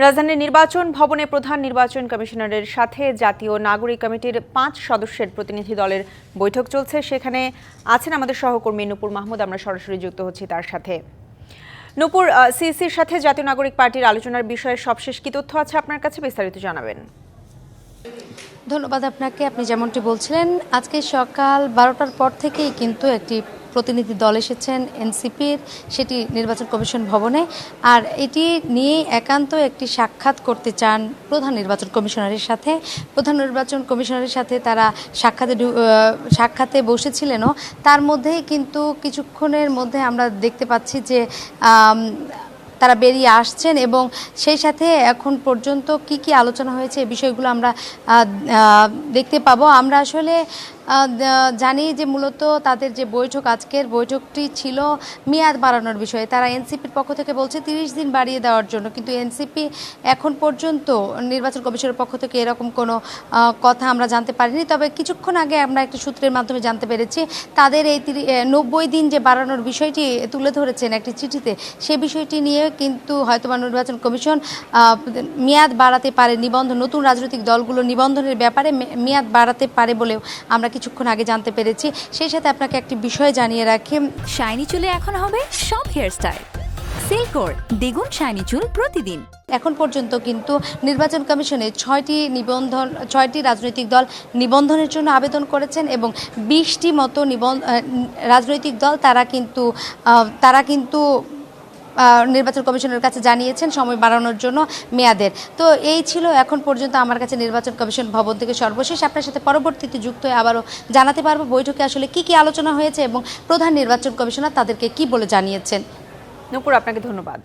রাজধানীর নির্বাচন ভবনে প্রধান নির্বাচন কমিশনারের সাথে জাতীয় নাগরিক কমিটির ৫ সদস্যের প্রতিনিধি দলের বৈঠক চলছে। সেখানে আছেন আমাদের সহকর্মী নূপুর মাহমুদ। আমরা সরাসরি যুক্ত হচ্ছি তার সাথে। নূপুর, সিইসির সাথে জাতীয় নাগরিক পার্টির আলোচনার বিষয়ে সবশেষ কি তথ্য আছে আপনার কাছে, বিস্তারিত জানাবেন। ধন্যবাদ আপনাকে। আপনি যেমনটি বলছিলেন, আজকে সকাল ১২টার পর থেকেই কিন্তু একটি প্রতিনিধি দল এসেছেন এনসিপির, সেটি নির্বাচন কমিশন ভবনে। আর এটি নিয়ে একান্ত একটি সাক্ষাৎ করতে চান প্রধান নির্বাচন কমিশনারের সাথে। প্রধান নির্বাচন কমিশনারের সাথে তারা সাক্ষাতে বসেছিলেনও। তার মধ্যেই কিন্তু কিছুক্ষণের মধ্যে আমরা দেখতে পাচ্ছি যে তারা বেরিয়ে আসছেন এবং সেই সাথে এখন পর্যন্ত কি আলোচনা হয়েছে এই বিষয়গুলো আমরা দেখতে পাবো। আমরা আসলে জানি যে মূলত তাদের যে বৈঠক, আজকের বৈঠকটি ছিল মেয়াদ বাড়ানোর বিষয়ে। তারা এনসিপির পক্ষ থেকে বলছে ৩০ দিন বাড়িয়ে দেওয়ার জন্য, কিন্তু এনসিপি এখন পর্যন্ত নির্বাচন কমিশনের পক্ষ থেকে এরকম কোনো কথা আমরা জানতে পারিনি। তবে কিছুক্ষণ আগে আমরা একটি সূত্রের মাধ্যমে জানতে পেরেছি তাদের এই ৯০ দিন যে বাড়ানোর বিষয়টি তুলে ধরেছেন একটি চিঠিতে, সে বিষয়টি নিয়ে কিন্তু হয়তোবা নির্বাচন কমিশন মেয়াদ বাড়াতে পারে, নতুন রাজনৈতিক দলগুলো নিবন্ধনের ব্যাপারে মেয়াদ বাড়াতে পারে বলেও আমরা কিছুক্ষণ আগে জানতে পেরেছি। সেই সাথে আপনাকে একটি বিষয় জানিয়ে রাখি, শাইনি চুলে এখন হবে সব হেয়ারস্টাইল। সিল্কোর দ্বিগুণ শাইনি চুল প্রতিদিন। এখন পর্যন্ত কিন্তু নির্বাচন কমিশনে ৬টি রাজনৈতিক দল নিবন্ধনের জন্য আবেদন করেছেন এবং ২০টি মতো রাজনৈতিক দল তারা কিন্তু নির্বাচন কমিশনের কাছে জানিয়েছেন সময় বাড়ানোর জন্য মেয়াদের। তো এই ছিল এখন পর্যন্ত আমার কাছে নির্বাচন কমিশন ভবন থেকে সর্বশেষ। আপনার সাথে পরবর্তীতে যুক্ত হয়ে আবারও জানাতে পারবো বৈঠকে আসলে কি আলোচনা হয়েছে এবং প্রধান নির্বাচন কমিশনার তাদেরকে কি বলে জানিয়েছেন। নূপুর, আপনাকে ধন্যবাদ।